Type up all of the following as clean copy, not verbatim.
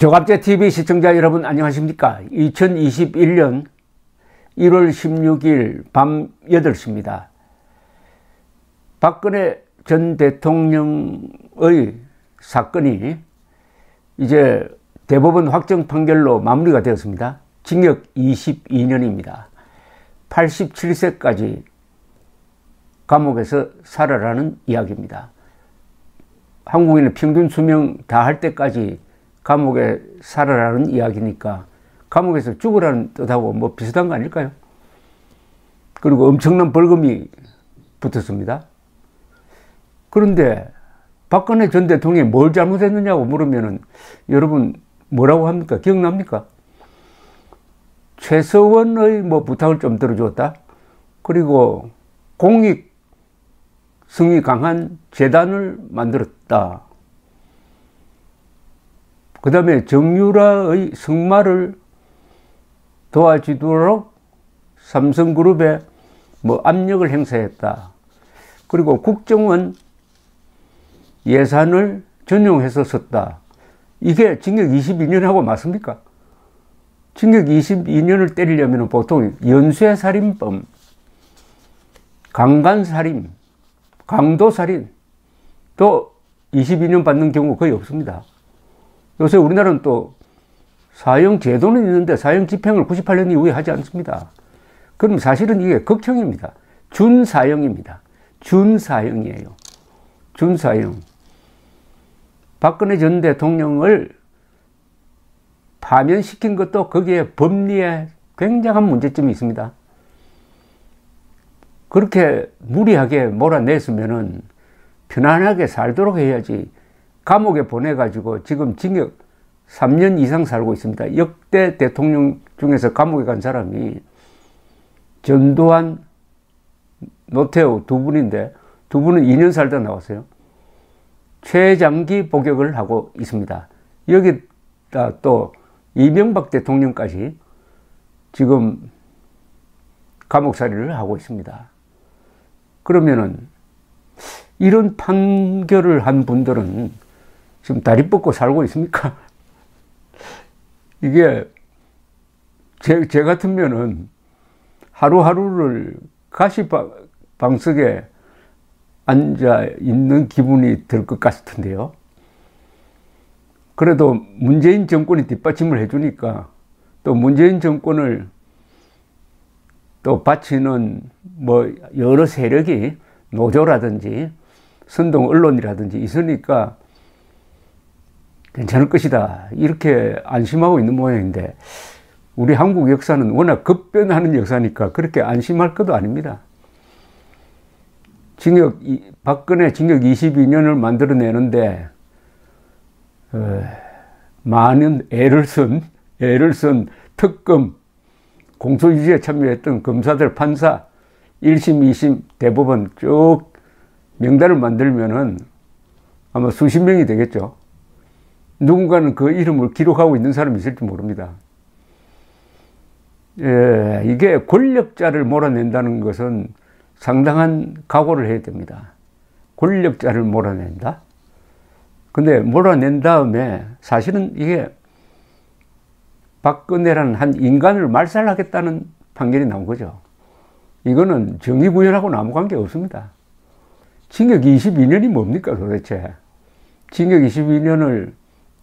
조갑제TV 시청자 여러분 안녕하십니까. 2021년 1월 16일 밤 8시입니다. 박근혜 전 대통령의 사건이 이제 대법원 확정 판결로 마무리가 되었습니다. 징역 22년입니다. 87세까지 감옥에서 살아라는 이야기입니다. 한국인의 평균 수명 다 할 때까지 감옥에 살아라는 이야기니까 감옥에서 죽으라는 뜻하고 뭐 비슷한 거 아닐까요? 그리고 엄청난 벌금이 붙었습니다. 그런데 박근혜 전 대통령이 뭘 잘못했느냐고 물으면은 여러분 뭐라고 합니까? 기억납니까? 최서원의 뭐 부탁을 좀 들어줬다. 그리고 공익성이 강한 재단을 만들었다. 그 다음에 정유라의 승마를 도와주도록 삼성그룹에 뭐 압력을 행사했다. 그리고 국정원 예산을 전용해서 썼다. 이게 징역 22년하고 맞습니까? 징역 22년을 때리려면 보통 연쇄살인범, 강간살인, 강도살인 또 22년 받는 경우 거의 없습니다. 요새 우리나라는 또 사형 제도는 있는데 사형 집행을 98년 이후에 하지 않습니다. 그럼 사실은 이게 극형입니다. 준사형입니다. 준사형이에요. 준사형. 박근혜 전 대통령을 파면시킨 것도 거기에 법리에 굉장한 문제점이 있습니다. 그렇게 무리하게 몰아냈으면은 편안하게 살도록 해야지. 감옥에 보내가지고 지금 징역 3년 이상 살고 있습니다. 역대 대통령 중에서 감옥에 간 사람이 전두환, 노태우 두 분인데 두 분은 2년 살다 나왔어요. 최장기 복역을 하고 있습니다. 여기다 또 이명박 대통령까지 지금 감옥살이를 하고 있습니다. 그러면은 이런 판결을 한 분들은 지금 다리 뻗고 살고 있습니까? 이게 제 같으면은 하루하루를 가시방석에 앉아 있는 기분이 들 것 같은데요. 그래도 문재인 정권이 뒷받침을 해주니까 또 문재인 정권을 또 바치는 뭐 여러 세력이 노조라든지 선동 언론이라든지 있으니까 괜찮을 것이다. 이렇게 안심하고 있는 모양인데 우리 한국 역사는 워낙 급변하는 역사니까 그렇게 안심할 것도 아닙니다. 박근혜 징역 22년을 만들어내는데 많은 애를 쓴 특검, 공소유지에 참여했던 검사들, 판사, 1심, 2심, 대법원 쭉 명단을 만들면은 아마 수십 명이 되겠죠. 누군가는 그 이름을 기록하고 있는 사람이 있을지 모릅니다. 이게 권력자를 몰아낸다는 것은 상당한 각오를 해야 됩니다. 권력자를 몰아낸다? 근데 몰아낸 다음에 사실은 이게 박근혜라는 한 인간을 말살하겠다는 판결이 나온 거죠. 이거는 정의구현하고는 아무 관계 없습니다. 징역 22년이 뭡니까 도대체? 징역 22년을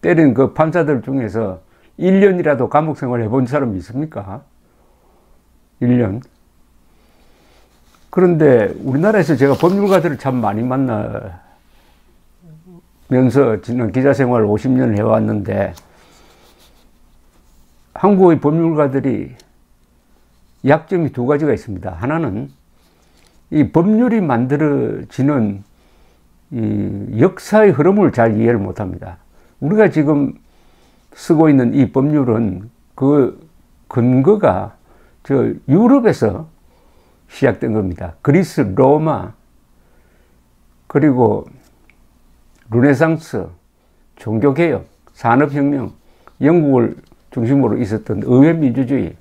때린 그 판사들 중에서 1년이라도 감옥 생활 해본 사람이 있습니까? 1년. 그런데 우리나라에서 제가 법률가들을 참 많이 만나면서 지난 기자 생활 50년을 해왔는데 한국의 법률가들이 약점이 두 가지가 있습니다. 하나는 이 법률이 만들어지는 이 역사의 흐름을 잘 이해를 못합니다. 우리가 지금 쓰고 있는 이 법률은 그 근거가 저 유럽에서 시작된 겁니다. 그리스, 로마, 그리고 르네상스, 종교개혁, 산업혁명, 영국을 중심으로 있었던 의회민주주의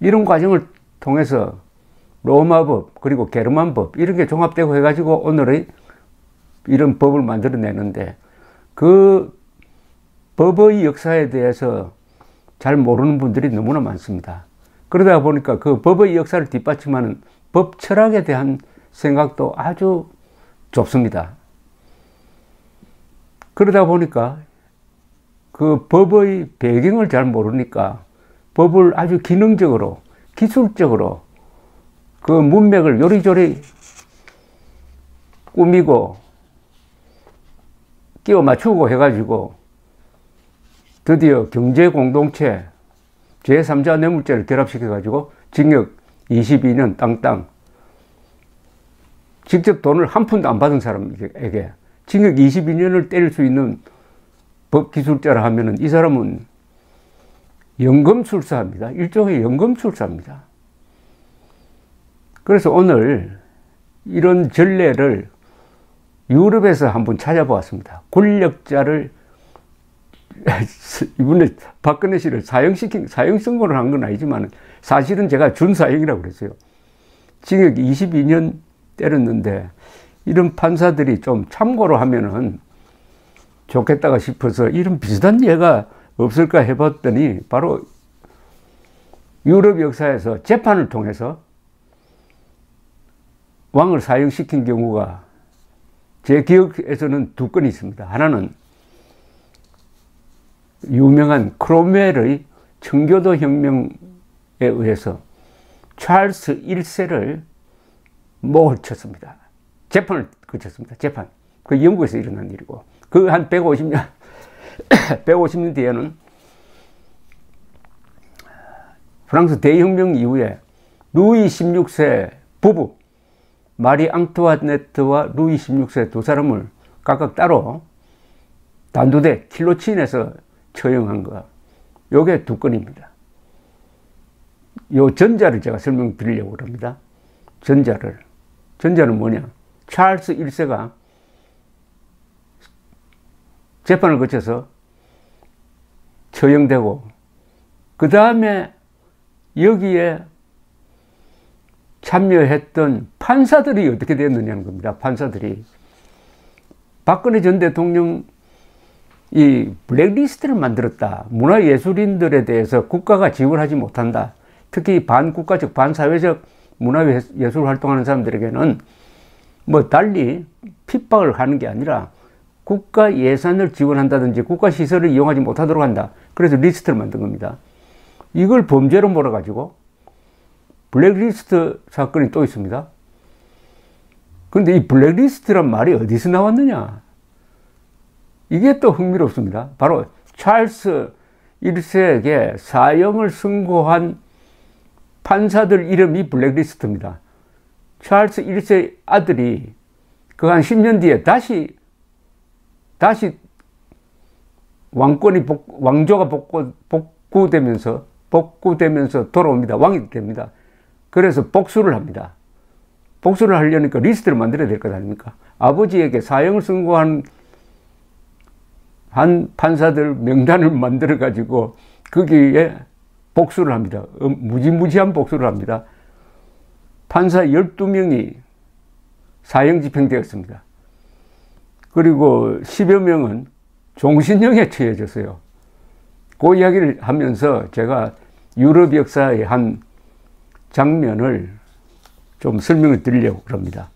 이런 과정을 통해서 로마법 그리고 게르만법 이런 게 종합되고 해가지고 오늘의 이런 법을 만들어내는데 그 법의 역사에 대해서 잘 모르는 분들이 너무나 많습니다. 그러다 보니까 그 법의 역사를 뒷받침하는 법 철학에 대한 생각도 아주 좁습니다. 그러다 보니까 그 법의 배경을 잘 모르니까 법을 아주 기능적으로, 기술적으로 그 문맥을 요리조리 꾸미고 끼워 맞추고 해가지고 드디어 경제공동체 제3자 뇌물죄를 결합시켜가지고 징역 22년 땅땅. 직접 돈을 한 푼도 안 받은 사람에게 징역 22년을 때릴 수 있는 법기술자라 하면은 이 사람은 연금술사입니다. 일종의 연금술사입니다. 그래서 오늘 이런 전례를 유럽에서 한번 찾아보았습니다. 권력자를 이번에 박근혜 씨를 사형 선고를 한 건 아니지만 사실은 제가 준사형이라고 그랬어요. 징역 22년 때렸는데 이런 판사들이 좀 참고로 하면은 좋겠다가 싶어서 이런 비슷한 예가 없을까 해봤더니 바로 유럽 역사에서 재판을 통해서 왕을 사형시킨 경우가 제 기억에서는 두 건이 있습니다. 하나는 유명한 크롬웰의 청교도 혁명에 의해서 찰스 1세를 목을 쳤습니다. 재판을 거쳤습니다. 재판. 그 영국에서 일어난 일이고 그 한 150년 150년 뒤에는 프랑스 대혁명 이후에 루이 16세 부부 마리 앙투아네트와 루이 16세 두 사람을 각각 따로 단두대 킬로친에서 처형한 거. 요게 두 건입니다. 요 전자를 제가 설명드리려고 합니다. 전자는 뭐냐? 찰스 1세가 재판을 거쳐서 처형되고 그 다음에 여기에 참여했던 판사들이 어떻게 됐느냐는 겁니다. 판사들이 박근혜 전 대통령 이 블랙리스트를 만들었다. 문화예술인들에 대해서 국가가 지원하지 못한다. 특히 반국가적, 반사회적 문화예술 활동하는 사람들에게는 뭐 달리 핍박을 하는 게 아니라 국가 예산을 지원한다든지 국가 시설을 이용하지 못하도록 한다. 그래서 리스트를 만든 겁니다. 이걸 범죄로 몰아가지고 블랙리스트 사건이 또 있습니다. 그런데 이 블랙리스트란 말이 어디서 나왔느냐? 이게 또 흥미롭습니다. 바로 찰스 1세에게 사형을 선고한 판사들 이름이 블랙리스트입니다. 찰스 1세 아들이 그 한 10년 뒤에 다시 왕조가 복구되면서 돌아옵니다. 왕이 됩니다. 그래서 복수를 합니다. 복수를 하려니까 리스트를 만들어야 될 것 아닙니까? 아버지에게 사형을 선고한 한 판사들 명단을 만들어 가지고 거기에 복수를 합니다. 무지무지한 복수를 합니다. 판사 12명이 사형 집행되었습니다. 그리고 10여 명은 종신형에 처해졌어요. 그 이야기를 하면서 제가 유럽 역사의 한 장면을 좀 설명을 드리려고 합니다.